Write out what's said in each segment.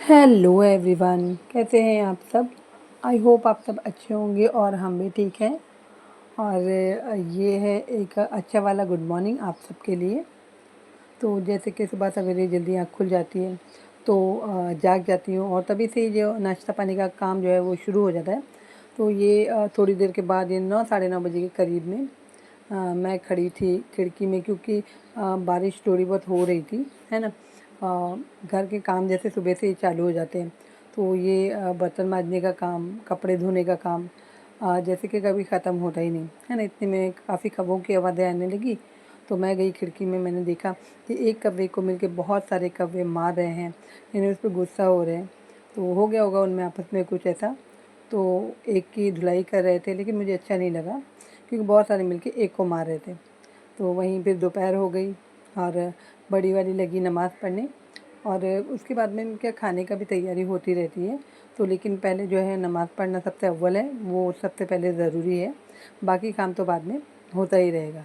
Hello everyone, कैसे हैं आप सब। आई होप आप सब अच्छे होंगे और हम भी ठीक हैं। और ये है एक अच्छा वाला गुड मॉर्निंग आप सबके लिए। तो जैसे कि सुबह सवेरे जल्दी आँख खुल जाती है तो जाग जाती हूँ और तभी से जो नाश्ता पानी का काम जो है वो शुरू हो जाता है। तो ये थोड़ी देर के बाद ये 9 साढ़े 9 बजे के करीब में मैं खड़ी थी खिड़की में, क्योंकि बारिश थोड़ी बहुत हो रही थी, है ना। घर के काम जैसे सुबह से ही चालू हो जाते हैं, तो ये बर्तन मांजने का काम, कपड़े धोने का काम जैसे कि कभी ख़त्म होता ही नहीं, है ना। इतने में काफ़ी कौवों की आवाज़ें आने लगी, तो मैं गई खिड़की में। मैंने देखा कि एक कौवे को मिलके बहुत सारे कौवे मार रहे हैं, यानी उस पर गुस्सा हो रहे हैं। तो हो गया होगा उनमें आपस में कुछ ऐसा। तो एक की धुलाई कर रहे थे, लेकिन मुझे अच्छा नहीं लगा क्योंकि बहुत सारे मिलके एक को मार रहे थे। तो वहीं फिर दोपहर हो गई और बड़ी वाली लगी नमाज़ पढ़ने, और उसके बाद में क्या खाने का भी तैयारी होती रहती है। तो लेकिन पहले जो है नमाज़ पढ़ना सबसे अव्वल है, वो सबसे पहले ज़रूरी है, बाकी काम तो बाद में होता ही रहेगा।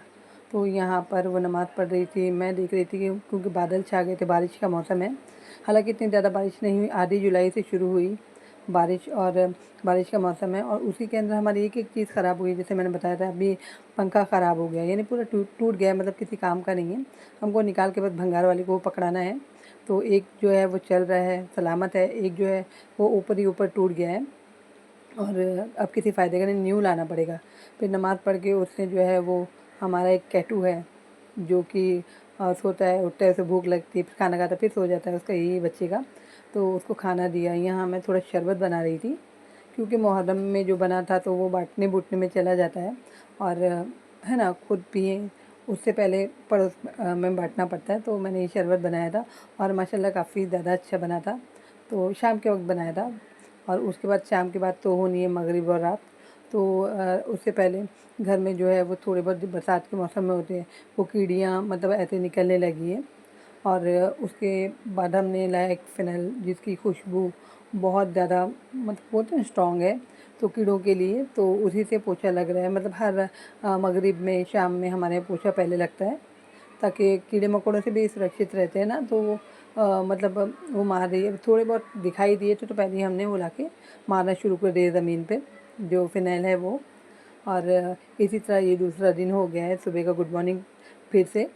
तो यहाँ पर वो नमाज़ पढ़ रही थी, मैं देख रही थी कि क्योंकि बादल छा गए थे, बारिश का मौसम है। हालांकि इतनी ज़्यादा बारिश नहीं हुई, आधी जुलाई से शुरू हुई बारिश, और बारिश का मौसम है। और उसी के अंदर हमारी एक एक चीज़ ख़राब हुई, जैसे मैंने बताया था अभी, पंखा ख़राब हो गया, यानी पूरा टूट टूट गया, मतलब किसी काम का नहीं है। हमको निकाल के बस भंगार वाले को पकड़ाना है। तो एक जो है वो चल रहा है, सलामत है, एक जो है वो ऊपर ही ऊपर टूट गया है, और अब किसी फ़ायदे का नहीं, न्यू लाना पड़ेगा। फिर नमाज़ पढ़ के उसने जो है वो, हमारा एक कैटू है जो कि सोता है, उठता है, उसे भूख लगती है, फिर खाना खाता है, फिर सो जाता है, उसका यही बच्चे का। तो उसको खाना दिया। यहाँ मैं थोड़ा शरबत बना रही थी, क्योंकि मुहर्रम में जो बना था तो वो बाँटने बूटने में चला जाता है, और है ना, खुद पिए उससे पहले पड़ोस में बाँटना पड़ता है। तो मैंने ये शरबत बनाया था और माशाल्लाह काफ़ी ज़्यादा अच्छा बना था। तो शाम के वक्त बनाया था, और उसके बाद शाम के बाद तो होनी है मगरिब और रात। तो उससे पहले घर में जो है वो थोड़े बहुत, जो बरसात के मौसम में होते हैं, वो कीड़ियाँ मतलब ऐसे निकलने लगी हैं। और उसके बाद हमने लाया एक फ़िनाइल, जिसकी खुशबू बहुत ज़्यादा मतलब बोलते हैं स्ट्रॉन्ग है, तो कीड़ों के लिए। तो उसी से पोछा लग रहा है, मतलब हर मगरिब में, शाम में हमारे यहाँ पोछा पहले लगता है, ताकि कीड़े मकोड़ों से भी सुरक्षित रहते हैं ना। तो वो मतलब वो मार रही है, थोड़े बहुत दिखाई दिए थे तो पहले ही हमने वो लाके मारना शुरू कर दिया ज़मीन पे, जो फ़िनाइल है वो। और इसी तरह ये दूसरा दिन हो गया है सुबह का गुड मॉर्निंग फिर से,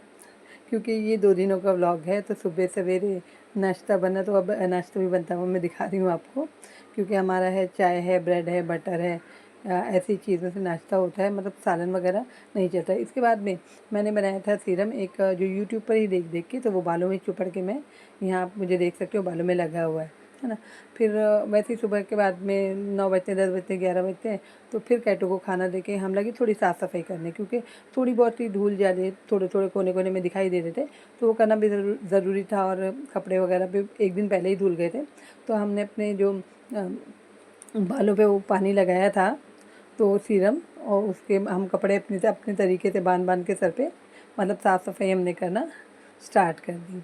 क्योंकि ये 2 दिनों का व्लॉग है। तो सुबह सवेरे नाश्ता बना, तो अब नाश्ता भी बनता है, वो मैं दिखा रही हूँ आपको। क्योंकि हमारा है, चाय है, ब्रेड है, बटर है, ऐसी चीज़ों से नाश्ता होता है, मतलब सालन वगैरह नहीं चलता है। इसके बाद में मैंने बनाया था सीरम, एक जो यूट्यूब पर ही देख देख के, तो वो बालों में चुपड़ के मैं, यहाँ आप मुझे देख सकते हो, बालों में लगा हुआ है ना। फिर वैसे ही सुबह के बाद में 9 बजते, 10 बजते, 11 बजते हैं, तो फिर कैटो को खाना देके हम लगे थोड़ी साफ़ सफाई करने, क्योंकि थोड़ी बहुत ही धूल जाले थोड़े थोड़े कोने कोने में दिखाई दे रहे थे, तो वो करना भी ज़रूरी था। और कपड़े वगैरह भी एक दिन पहले ही धुल गए थे। तो हमने अपने जो बालों पे वो पानी लगाया था, तो सीरम, और उसके हम कपड़े अपने तरीके से बांध बांध के सर पे, मतलब साफ़ सफाई हमने करना स्टार्ट कर दी।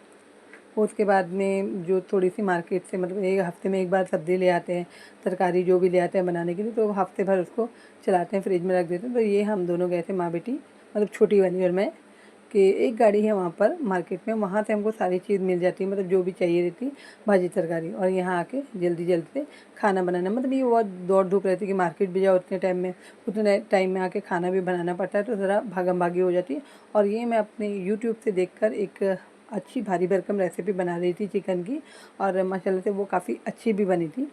उसके बाद में जो थोड़ी-सी मार्केट से, मतलब 1 हफ़्ते में 1 बार सब्ज़ी ले आते हैं, तरकारी जो भी ले आते हैं बनाने के लिए, तो हफ़्ते भर उसको चलाते हैं, फ्रिज में रख देते हैं। तो ये हम दोनों गए थे, माँ बेटी, मतलब छोटी वाली और मैं, कि एक गाड़ी है वहाँ पर मार्केट में, वहाँ से हमको सारी चीज़ मिल जाती है, मतलब जो भी चाहिए रहती, भाजी तरकारी। और यहाँ आके जल्दी जल्दी से खाना बनाना, मतलब ये बहुत दौड़ धूप रहती है कि मार्केट भी जाओ उतने टाइम में, उतने टाइम में आके खाना भी बनाना पड़ता है, तो ज़रा भागम भागी हो जाती है। और ये मैं अपने यूट्यूब से देखकर एक अच्छी भारी भरकम रेसिपी बना रही थी चिकन की, और माशाल्लाह से वो काफ़ी अच्छी भी बनी थी।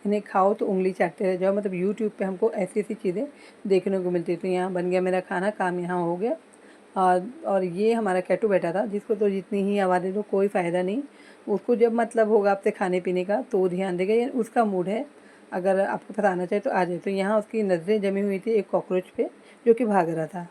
इन्हें खाओ तो उंगली चाटते रह जाओ, मतलब यूट्यूब पे हमको ऐसी ऐसी चीज़ें देखने को मिलती। तो यहाँ बन गया मेरा खाना, काम यहाँ हो गया। और ये हमारा कैटू बैठा था, जिसको तो जितनी ही आवाज़ दे दो कोई फ़ायदा नहीं। उसको जब मतलब होगा आपसे खाने पीने का तो वो ध्यान देगा, या उसका मूड है, अगर आपको पता आना चाहे तो आ जाए। तो यहाँ उसकी नज़रें जमी हुई थी एक कॉकरोच पे, जो कि भाग रहा था।